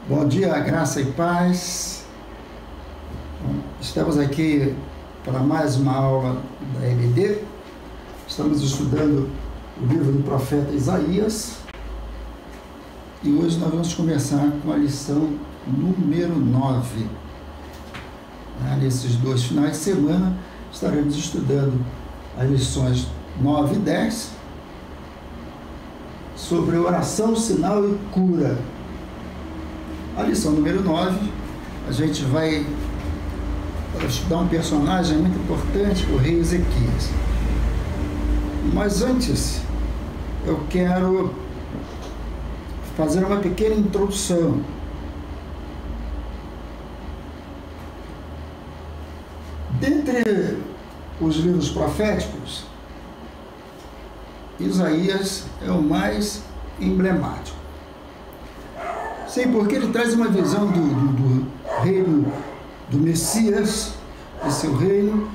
Bom dia, graça e paz. Estamos aqui para mais uma aula da EBD. Estamos estudando o livro do profeta Isaías e hoje nós vamos começar com a lição número 9. Nesses 2 finais de semana estaremos estudando as lições 9 e 10 sobre oração, sinal e cura. A lição número 9, a gente vai estudar um personagem muito importante, o rei Ezequias. Mas antes, eu quero fazer uma pequena introdução. Dentre os livros proféticos, Isaías é o mais emblemático. Sim, porque ele traz uma visão do reino do Messias, de seu reino,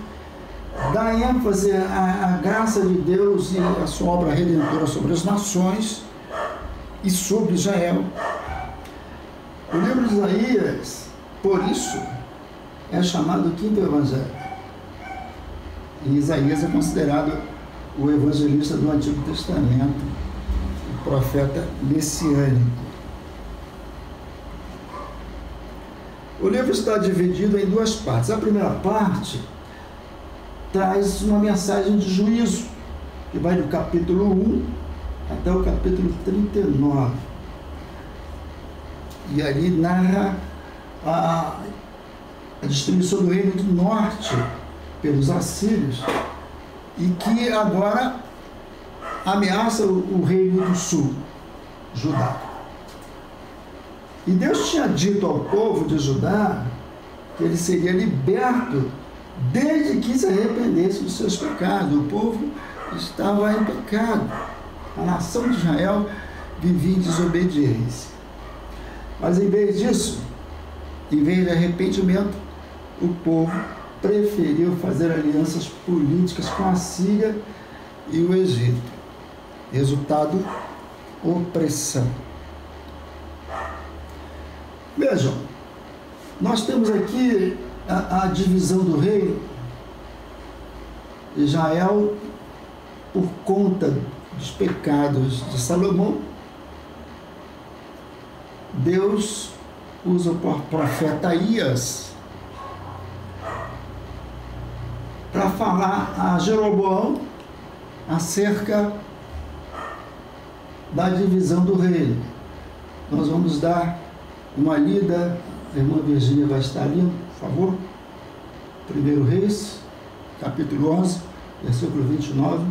dá ênfase à graça de Deus e à sua obra redentora sobre as nações e sobre Israel. O livro de Isaías, por isso, é chamado o quinto evangelho. E Isaías é considerado o evangelista do Antigo Testamento, o profeta messiânico. O livro está dividido em 2 partes. A primeira parte traz uma mensagem de juízo, que vai do capítulo 1 até o capítulo 39. E ali narra a destruição do reino do norte pelos assírios e que agora ameaça o reino do sul, Judá. E Deus tinha dito ao povo de Judá que ele seria liberto desde que se arrependesse dos seus pecados. O povo estava em pecado. A nação de Israel vivia em desobediência. Mas em vez disso, em vez de arrependimento, o povo preferiu fazer alianças políticas com a Síria e o Egito. Resultado, opressão. Vejam, nós temos aqui a divisão do reino. Israel, por conta dos pecados de Salomão, Deus usa o profeta Isaías para falar a Jeroboão acerca da divisão do reino. Nós vamos dar uma lida, a irmã Virgínia vai estar ali, por favor. 1 Reis, capítulo 11, versículo 29.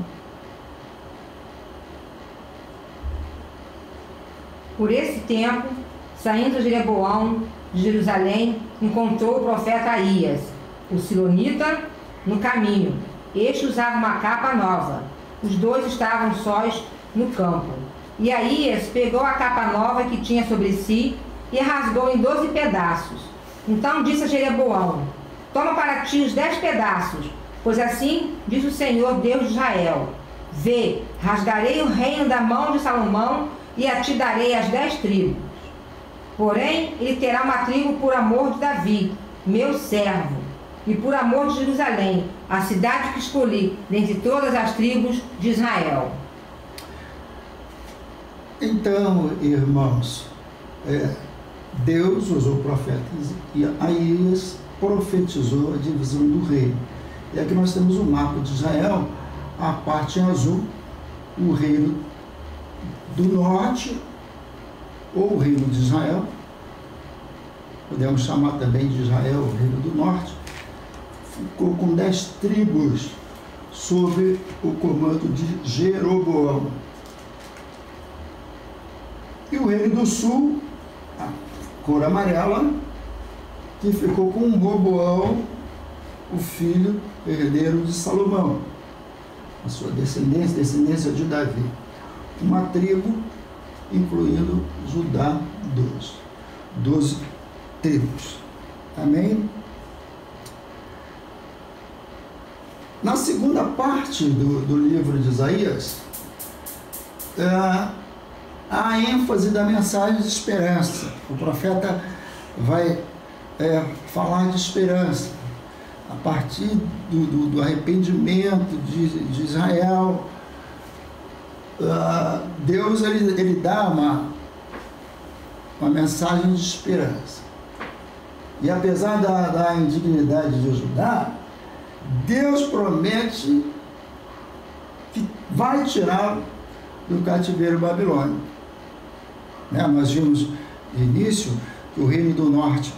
Por esse tempo, saindo Jeroboão de Jerusalém, encontrou o profeta Isaías, o silonita, no caminho. Este usava uma capa nova. Os dois estavam sós no campo. E Isaías pegou a capa nova que tinha sobre si e rasgou em 12 pedaços. Então disse a Jeroboão: toma para ti os 10 pedaços, pois assim diz o Senhor Deus de Israel: vê, rasgarei o reino da mão de Salomão e a ti darei as 10 tribos. Porém, ele terá uma tribo por amor de Davi, meu servo, e por amor de Jerusalém, a cidade que escolhi dentre todas as tribos de Israel. Então, irmãos, Deus usou o profeta Isaías, profetizou a divisão do reino. E aqui nós temos o mapa de Israel, a parte azul, o reino do norte, ou o reino de Israel, podemos chamar também de Israel o reino do norte, ficou com 10 tribos sob o comando de Jeroboão. E o reino do sul, a cor amarela, que ficou com Roboão, o filho herdeiro de Salomão, a sua descendência de Davi. Uma tribo, incluindo Judá, 12 tribos. Amém? Na segunda parte do livro de Isaías, a ênfase da mensagem de esperança. O profeta vai falar de esperança a partir do arrependimento de Israel. Deus ele dá uma mensagem de esperança. E apesar da indignidade de Judá, Deus promete que vai tirá-lo do cativeiro babilônico. Nós vimos de início que o reino do norte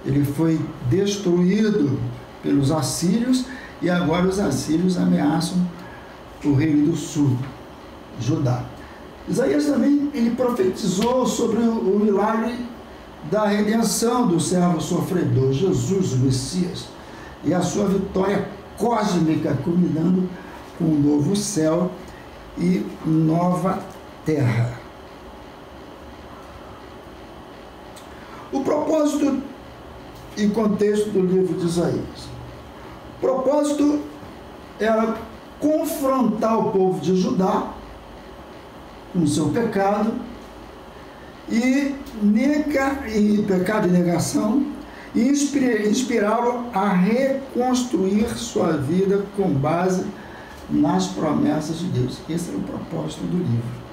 ele foi destruído pelos assírios, e agora os assírios ameaçam o reino do sul, Judá. Isaías também ele profetizou sobre o milagre da redenção do servo sofredor, Jesus, o Messias, e a sua vitória cósmica, culminando com um novo céu e nova terra. O propósito e contexto do livro de Isaías. O propósito era confrontar o povo de Judá com o seu pecado e pecado e negação, e inspirá-lo a reconstruir sua vida com base nas promessas de Deus. Esse é o propósito do livro.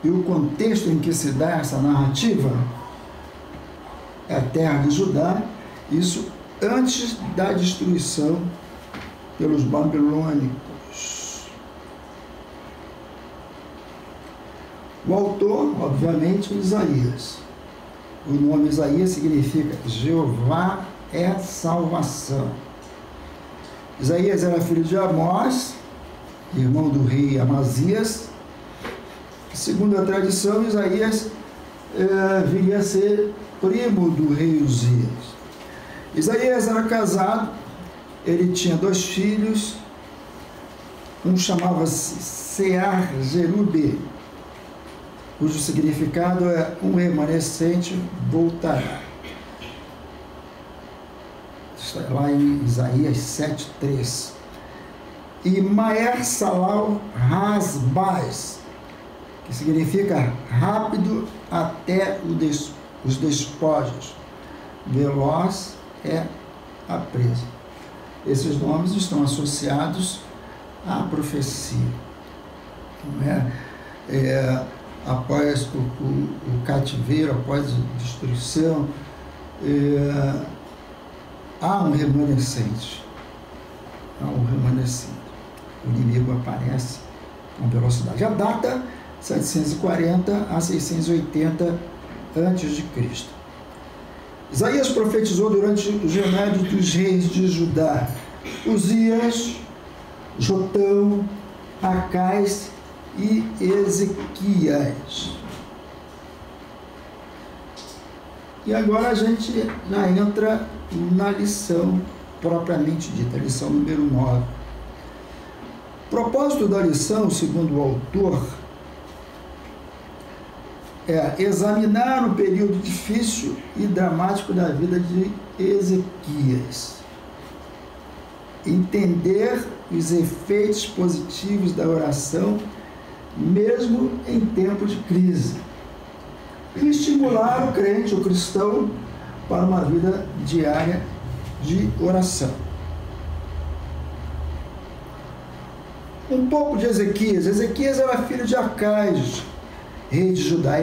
E o contexto em que se dá essa narrativa é a terra de Judá, isso antes da destruição pelos babilônicos. O autor, obviamente, Isaías. O nome Isaías significa Jeová é salvação. Isaías era filho de Amós, irmão do rei Amazias. Segundo a tradição, Isaías viria a ser primo do rei Uzias. Isaías era casado, ele tinha 2 filhos, um chamava-se Sear-Zerube, cujo significado é um remanescente voltará. Está lá em Isaías 7:3. E Maer-Salal-Hasbaz, que significa rápido até os despojos, veloz é a presa. Esses nomes estão associados à profecia. Após o cativeiro, após a destruição, há um remanescente. O inimigo aparece com velocidade. A data 740 a 680 a.C. Isaías profetizou durante os reinados dos reis de Judá: Uzias, Jotão, Acais e Ezequias. E agora a gente já entra na lição propriamente dita, lição número 9. O propósito da lição, segundo o autor, é examinar um período difícil e dramático da vida de Ezequias, entender os efeitos positivos da oração, mesmo em tempo de crise, e estimular o crente, o cristão, para uma vida diária de oração. Um pouco de Ezequias. Ezequias era filho de Acais, rei de Judá.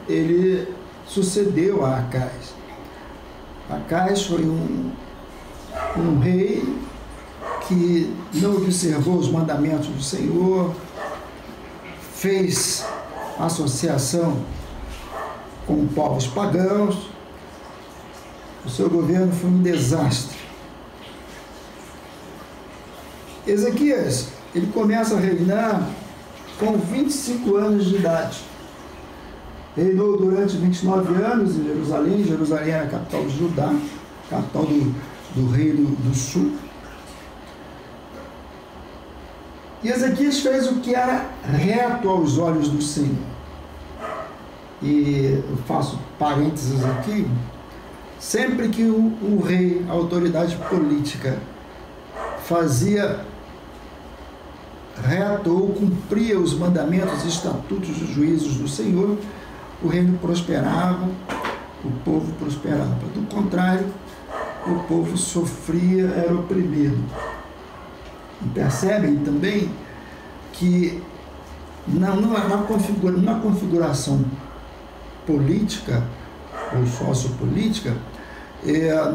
Ele sucedeu a Acais. Acais foi um rei que não observou os mandamentos do Senhor, fez associação com povos pagãos. O seu governo foi um desastre. Ezequias, ele começa a reinar com 25 anos de idade. Reinou durante 29 anos em Jerusalém. Jerusalém era a capital de Judá, capital do reino do sul. E Ezequias fez o que era reto aos olhos do Senhor. E eu faço parênteses aqui. Sempre que o rei, a autoridade política, fazia reto, cumpria os mandamentos, estatutos e juízos do Senhor, o reino prosperava, o povo prosperava. Do contrário, o povo sofria, era oprimido. E percebem também que na configuração política ou sociopolítica,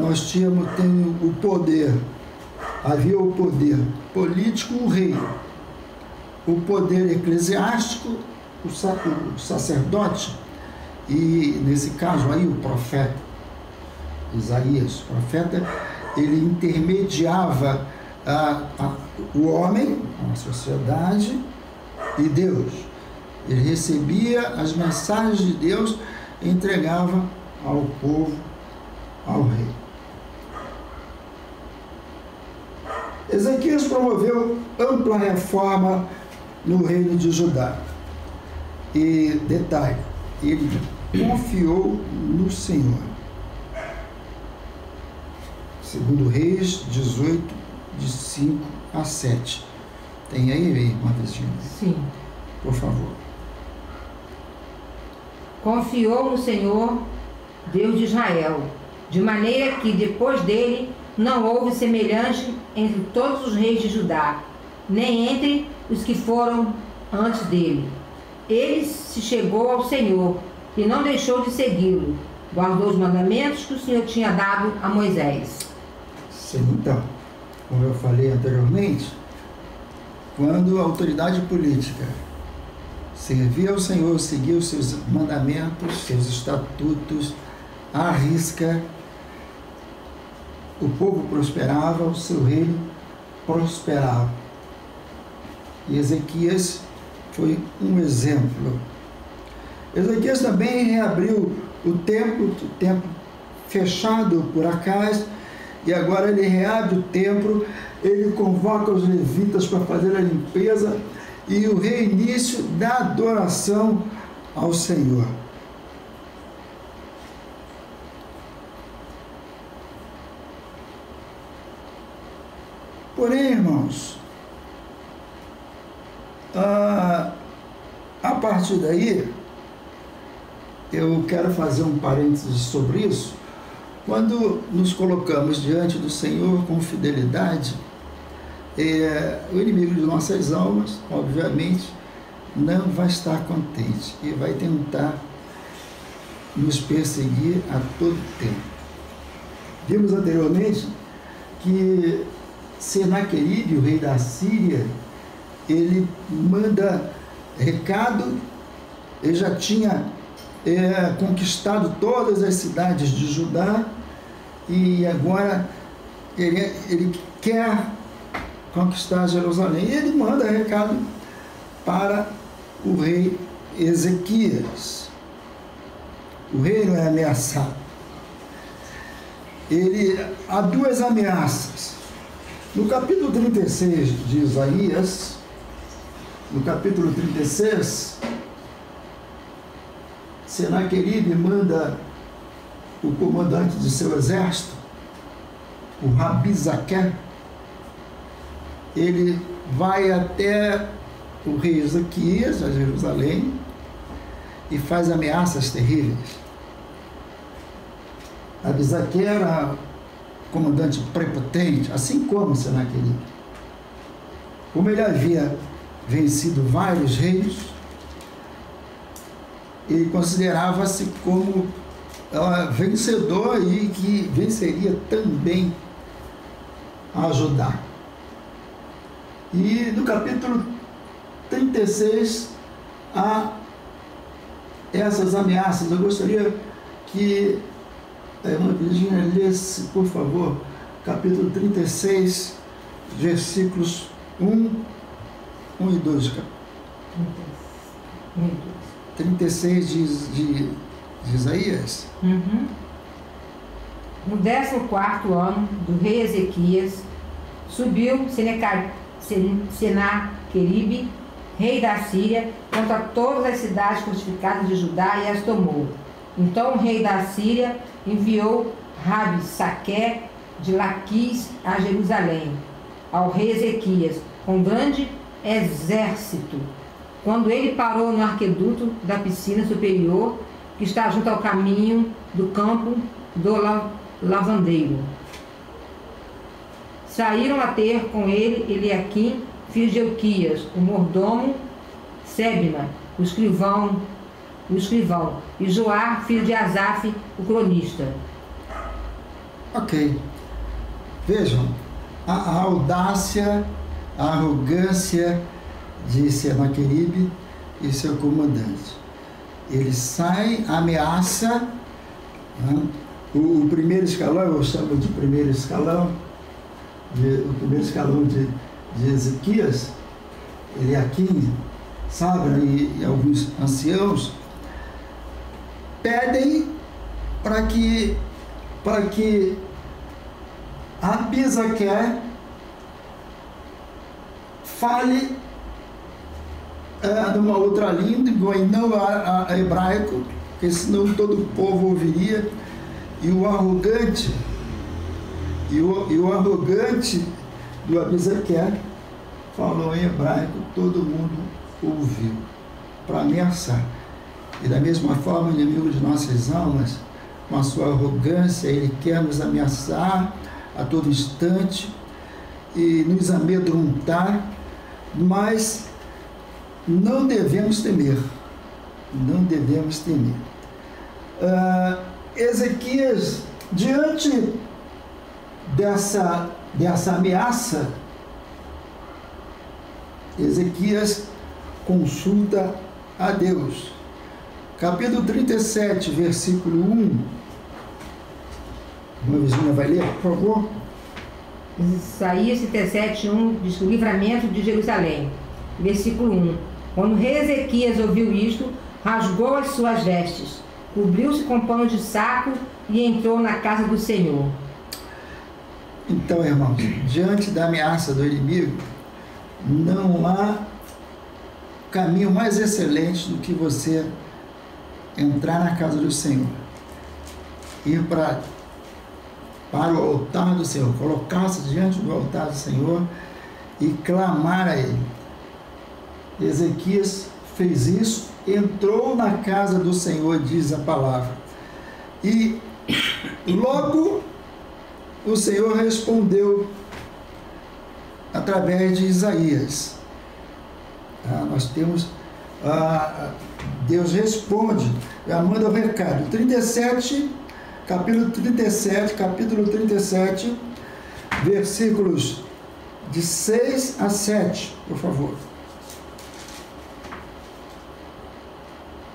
nós tínhamos o poder, havia o poder político, o rei, o poder eclesiástico, o sacerdote, e nesse caso aí o profeta Isaías, o profeta, ele intermediava o homem, a sociedade e Deus. Ele recebia as mensagens de Deus e entregava ao povo, ao rei. Ezequias promoveu ampla reforma no reino de Judá. E, detalhe, ele confiou no Senhor. Segundo Reis 18, de 5 a 7. Tem aí, irmã Virgínia? Sim. Por favor. Confiou no Senhor, Deus de Israel, de maneira que depois dele não houve semelhante entre todos os reis de Judá, nem entre os que foram antes dele. Ele se chegou ao Senhor e não deixou de segui-lo, guardou os mandamentos que o Senhor tinha dado a Moisés. Sim, então, como eu falei anteriormente, quando a autoridade política servia ao Senhor, seguia os seus mandamentos, seus estatutos, à risca, o povo prosperava, o seu reino prosperava. E Ezequias foi um exemplo. Ezequias também reabriu o templo fechado por Acais, e agora ele reabre o templo, ele convoca os levitas para fazer a limpeza e o reinício da adoração ao Senhor. Porém, irmãos, a partir daí, eu quero fazer um parênteses sobre isso. Quando nos colocamos diante do Senhor com fidelidade, o inimigo de nossas almas, obviamente, não vai estar contente e vai tentar nos perseguir a todo tempo. Vimos anteriormente que Senaqueribe, o rei da Síria, ele manda recado, ele já tinha conquistado todas as cidades de Judá e agora ele quer conquistar Jerusalém. E ele manda recado para o rei Ezequias. O rei não é ameaçado. Há duas ameaças. No capítulo 36 de Isaías, no capítulo 36, Senaqueribe manda o comandante de seu exército, o Rabizaque, ele vai até o rei Ezequias, a Jerusalém, e faz ameaças terríveis. Rabizaque era comandante prepotente, assim como Senaqueribe. Como ele havia vencido vários reis, ele considerava-se como vencedor e que venceria também a Judá. E no capítulo 36 há essas ameaças. Eu gostaria que a irmã Virgínia lesse, por favor, capítulo 36, versículos 1 e 2. 36 de Isaías. No 14º ano do rei Ezequias, subiu Senaqueribe, rei da Síria, contra todas as cidades fortificadas de Judá e as tomou. Então o rei da Síria enviou Rabizaque de Laquis a Jerusalém, ao rei Ezequias, com grande exército, quando ele parou no arqueduto da piscina superior, que está junto ao caminho do campo do lavandeiro. Saíram a ter com ele Eliaquim, filho de Euquias, o mordomo, Sebna, o escrivão, e Joá, filho de Asaf, o cronista. Ok. Vejam, a audácia, a arrogância de Senaqueribe e seu comandante. Ele sai, ameaça, né? O primeiro escalão, eu chamo de primeiro escalão, o primeiro escalão de Ezequias, Eliaquim, Sabra e alguns anciãos, pedem para que Abisaquer fale numa outra língua e não a hebraico, porque senão todo o povo ouviria, e o arrogante do Abisaquer falou em hebraico, todo mundo ouviu, para ameaçar. E da mesma forma, o inimigo de nossas almas, com a sua arrogância, ele quer nos ameaçar a todo instante e nos amedrontar, mas não devemos temer. Não devemos temer. Ezequias, diante dessa ameaça, Ezequias consulta a Deus. Capítulo 37, versículo 1. Uma vizinha vai ler, por favor? Isaías 37, 1, diz o livramento de Jerusalém. Versículo 1. Quando o rei Ezequias ouviu isto, rasgou as suas vestes, cobriu-se com pano de saco e entrou na casa do Senhor. Então, irmãos, diante da ameaça do inimigo, não há caminho mais excelente do que você entrar na casa do Senhor, ir para o altar do Senhor, colocar-se diante do altar do Senhor e clamar a Ele. Ezequias fez isso, entrou na casa do Senhor, diz a palavra, e logo o Senhor respondeu através de Isaías. Nós temos Deus responde, já manda o recado. 37, capítulo 37, versículos de 6 a 7, por favor.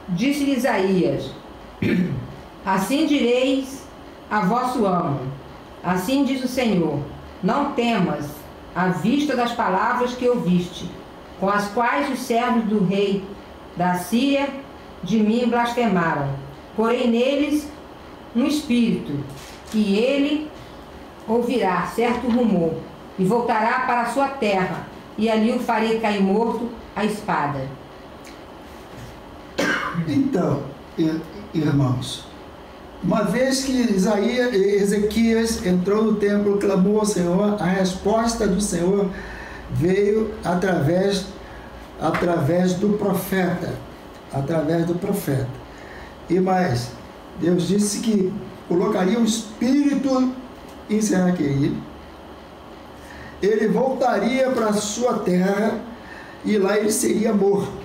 Disse-lhe Isaías: assim direis a vosso amo, assim diz o Senhor, não temas, à vista das palavras que ouviste, com as quais os servos do rei da Síria de mim blasfemaram. Porém neles um espírito, e ele ouvirá certo rumor, e voltará para a sua terra, e ali o farei cair morto à espada. Então, irmãos, uma vez que Ezequias entrou no templo, clamou ao Senhor, a resposta do Senhor veio através do profeta. E mais, Deus disse que colocaria um espírito em Senaqueribe, ele voltaria para a sua terra e lá ele seria morto.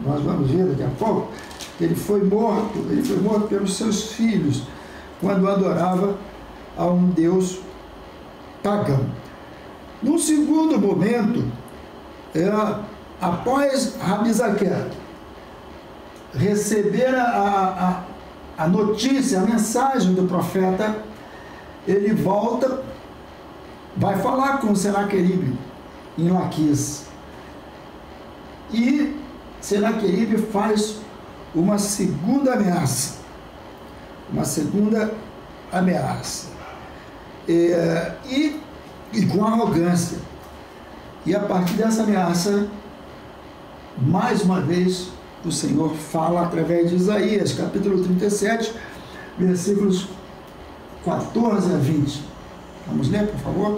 Nós vamos ver daqui a pouco. Ele foi morto pelos seus filhos, quando adorava a um Deus pagão. Num segundo momento, após Abisaquer receber a notícia, a mensagem do profeta, ele volta, vai falar com Senaqueribe em Laquis. E Senaqueribe faz uma segunda ameaça. E com arrogância. E a partir dessa ameaça, mais uma vez, o Senhor fala através de Isaías, capítulo 37, versículos 14 a 20. Vamos ler, por favor?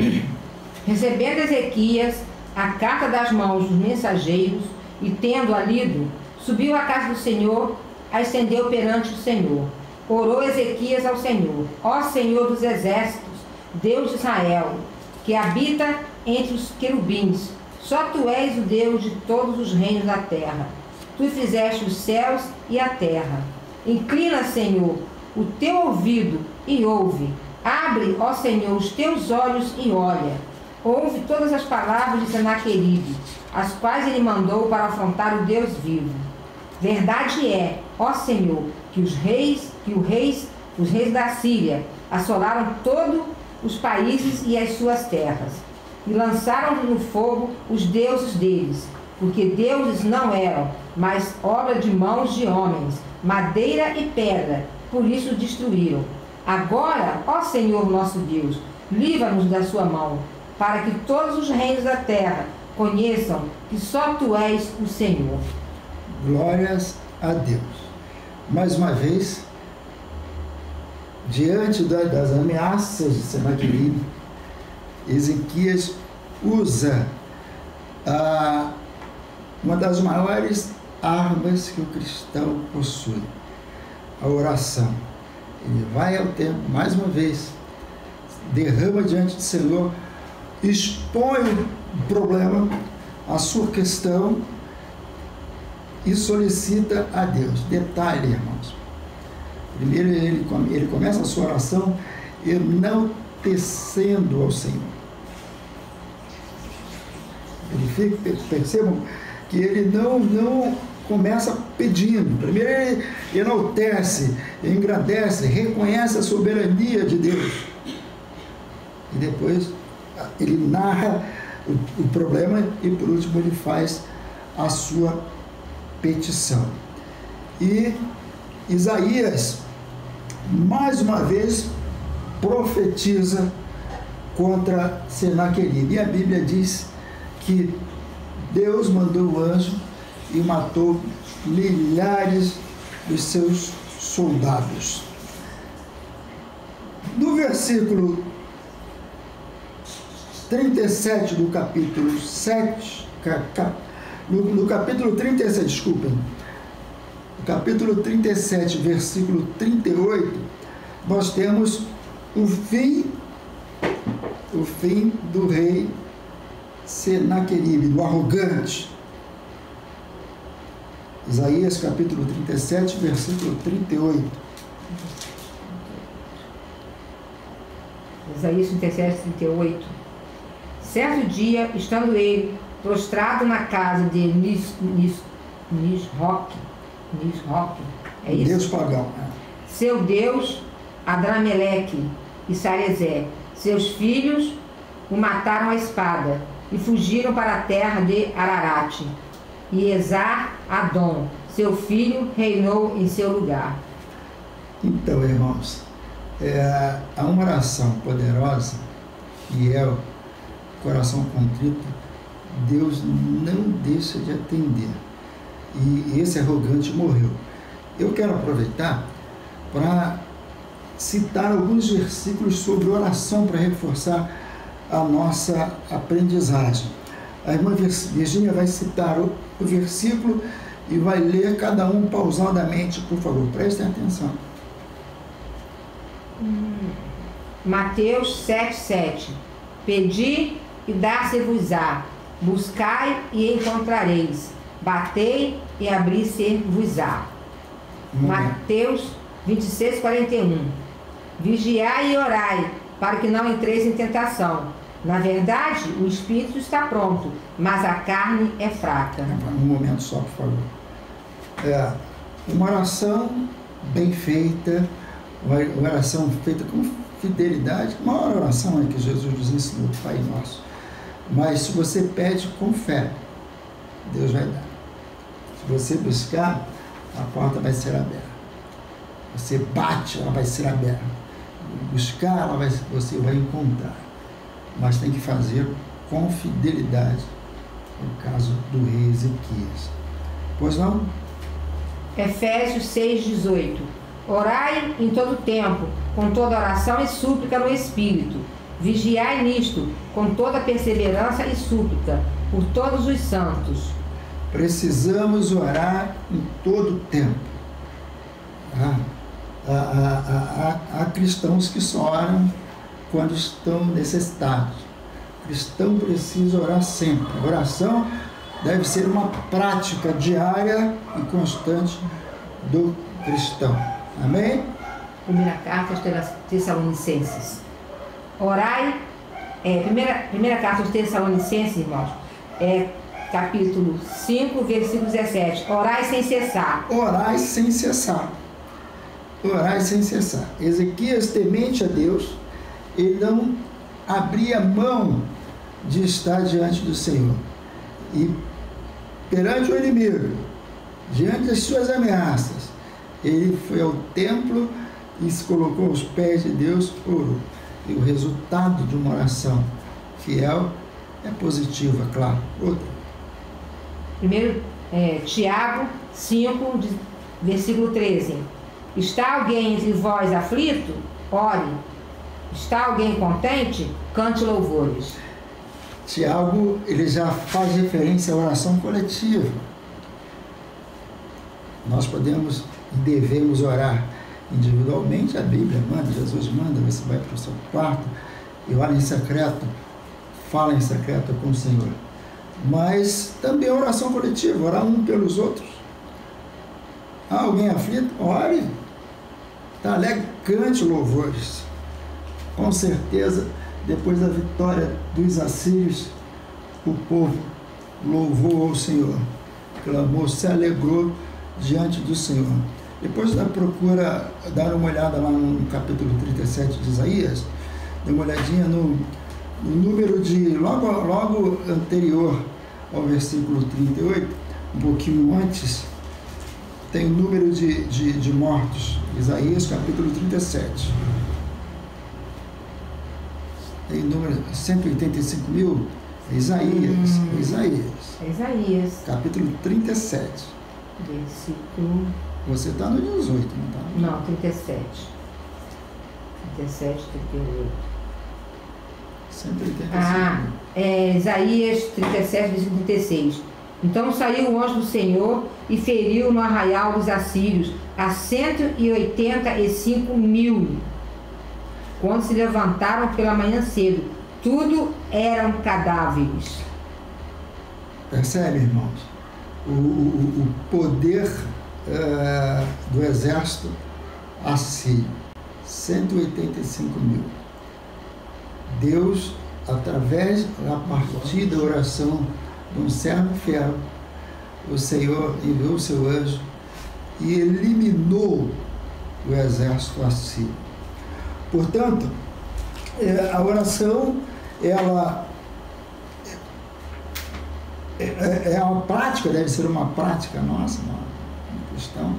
Recebendo Ezequias a carta das mãos dos mensageiros e, tendo-a lido, subiu à casa do Senhor, a estendeu perante o Senhor. Orou Ezequias ao Senhor: Ó Senhor dos exércitos, Deus de Israel, que habita entre os querubins, só tu és o Deus de todos os reinos da terra. Tu fizeste os céus e a terra. Inclina, Senhor, o teu ouvido e ouve. Abre, ó Senhor, os teus olhos e olha. Ouve todas as palavras de Senaqueribe, as quais ele mandou para afrontar o Deus vivo. Verdade é, ó Senhor, que os reis da Síria assolaram todos os países e as suas terras, e lançaram no fogo os deuses deles, porque deuses não eram, mas obra de mãos de homens, madeira e pedra, por isso destruíram. Agora, ó Senhor nosso Deus, livra-nos da sua mão, para que todos os reinos da terra conheçam que só tu és o Senhor. Glórias a Deus. Mais uma vez, diante das ameaças de Senaqueribe, Ezequias usa uma das maiores armas que o cristão possui, a oração. Ele vai ao templo, mais uma vez, derrama diante do Senhor, expõe o problema, a sua questão, e solicita a Deus. Detalhe, irmãos. Primeiro ele começa a sua oração enaltecendo ao Senhor. Percebam que ele não começa pedindo. Primeiro ele enaltece, engrandece, reconhece a soberania de Deus. E depois ele narra o problema e por último ele faz a sua petição. E Isaías mais uma vez profetiza contra Senaqueribe. E a Bíblia diz que Deus mandou o anjo e matou milhares dos seus soldados. No versículo 37 do capítulo 7, no capítulo 37, desculpem, no capítulo 37, versículo 38, nós temos o fim do rei Senaqueribe, do arrogante. Isaías capítulo 37, versículo 38. Isaías 37, 38. Certo dia, estando ele prostrado na casa de Nisroque, é isso? Deus pagão. Seu Deus, Adrameleque e Sarezé, seus filhos o mataram à espada e fugiram para a terra de Ararate. E Esar-Adom, seu filho, reinou em seu lugar. Então, irmãos, há uma oração poderosa, que é o coração contrito, Deus não deixa de atender. E esse arrogante morreu. Eu quero aproveitar para citar alguns versículos sobre oração para reforçar a nossa aprendizagem. A irmã Virgínia vai citar o versículo e vai ler cada um pausadamente, por favor, prestem atenção. Mateus 7,7. Pedi e dar-se-vos-á, buscai e encontrareis, batei e abrir-se-vos-á. Mateus 26,41. Vigiai e orai, para que não entreis em tentação. Na verdade, o espírito está pronto, mas a carne é fraca. Um momento só, por favor. Uma oração bem feita, uma oração feita com fidelidade, uma oração que Jesus nos ensinou, Pai Nosso. Mas se você pede com fé, Deus vai dar. Se você buscar, a porta vai ser aberta. Você bate, ela vai ser aberta. Buscar, você vai encontrar. Mas tem que fazer com fidelidade, no caso do rei Ezequias. Pois não? Efésios 6,18. Orai em todo tempo, com toda oração e súplica no Espírito. Vigiai nisto, com toda perseverança e súplica, por todos os santos. Precisamos orar em todo o tempo. Há cristãos que só oram quando estão necessitados. O cristão precisa orar sempre. A oração deve ser uma prática diária e constante do cristão. Amém? Primeira carta aos Tessalonicenses. Orai. Primeira carta aos Tessalonicenses, irmãos, capítulo 5, versículo 17. Orai sem cessar. Orai sem cessar. Orai sem cessar. Ezequias, temente a Deus, ele não abria mão de estar diante do Senhor. E perante o inimigo, diante das suas ameaças, ele foi ao templo e se colocou aos pés de Deus, orou. E o resultado de uma oração fiel é positivo, é claro. Outro. Primeiro, Tiago 5, versículo 13. Está alguém entre vós aflito? Ore. Está alguém contente? Cante louvores. Tiago, ele já faz referência à oração coletiva. Nós podemos e devemos orar individualmente, a Bíblia manda, Jesus manda, você vai para o seu quarto e ora em secreto, fala em secreto com o Senhor. Mas também a oração coletiva, orar um pelos outros. Há alguém aflito? Ore. Está alegre, cante louvores. Com certeza, depois da vitória dos assírios, o povo louvou ao Senhor, clamou, se alegrou diante do Senhor. Depois procura dar uma olhada lá no capítulo 37 de Isaías, dê uma olhadinha no número de, logo anterior ao versículo 38, um pouquinho antes, tem o número de mortos. Isaías capítulo 37. Tem o número 185 mil. Isaías. Isaías. Capítulo 37. Versículo. Você está no 18, não está? Não, 37. 37, 38. 185. Isaías 37, versículo 36. Então saiu o anjo do Senhor e feriu no arraial dos assírios a 185 mil. Quando se levantaram pela manhã cedo, tudo eram cadáveres. Percebe, irmãos? O poder do exército assírio, 185 mil. Deus, através da partida da oração de um servo fiel, o Senhor enviou o seu anjo e eliminou o exército assírio. Portanto, a oração, ela é uma prática, deve ser uma prática nossa, uma questão,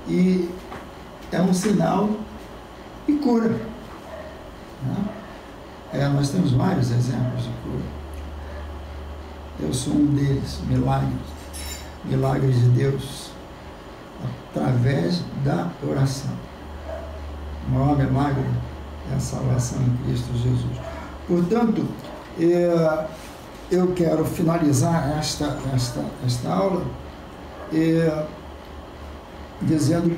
e é um sinal de cura, né? Nós temos vários exemplos de cura. Eu sou um deles, milagres de Deus, através da oração. O maior milagre é a salvação em Cristo Jesus. Portanto, eu quero finalizar esta aula dizendo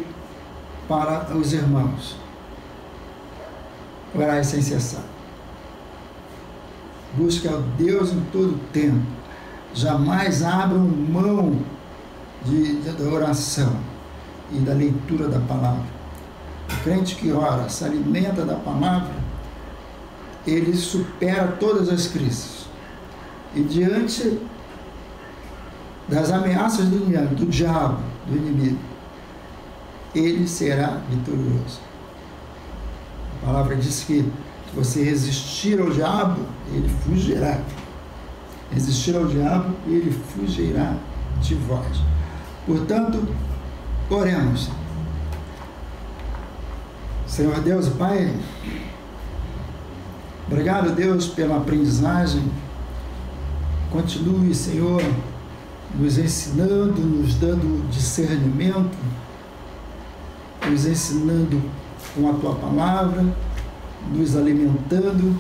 para os irmãos: orai sem cessar. Busque a Deus em todo tempo. Jamais abram mão da oração e da leitura da palavra. O crente que ora, se alimenta da palavra, ele supera todas as crises. E diante das ameaças do diabo, do inimigo, ele será vitorioso. A palavra diz que se você resistir ao diabo, ele fugirá. Resistir ao diabo, ele fugirá de vós. Portanto, oremos. Senhor Deus e Pai, obrigado, Deus, pela aprendizagem. Continue, Senhor, nos ensinando, nos dando discernimento, nos ensinando com a Tua palavra, nos alimentando,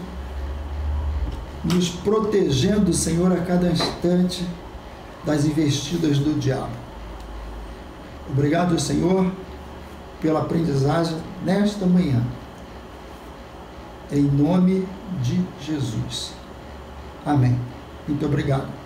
nos protegendo, Senhor, a cada instante das investidas do diabo. Obrigado, Senhor, pela aprendizagem nesta manhã. Em nome de Jesus. Amém. Muito obrigado.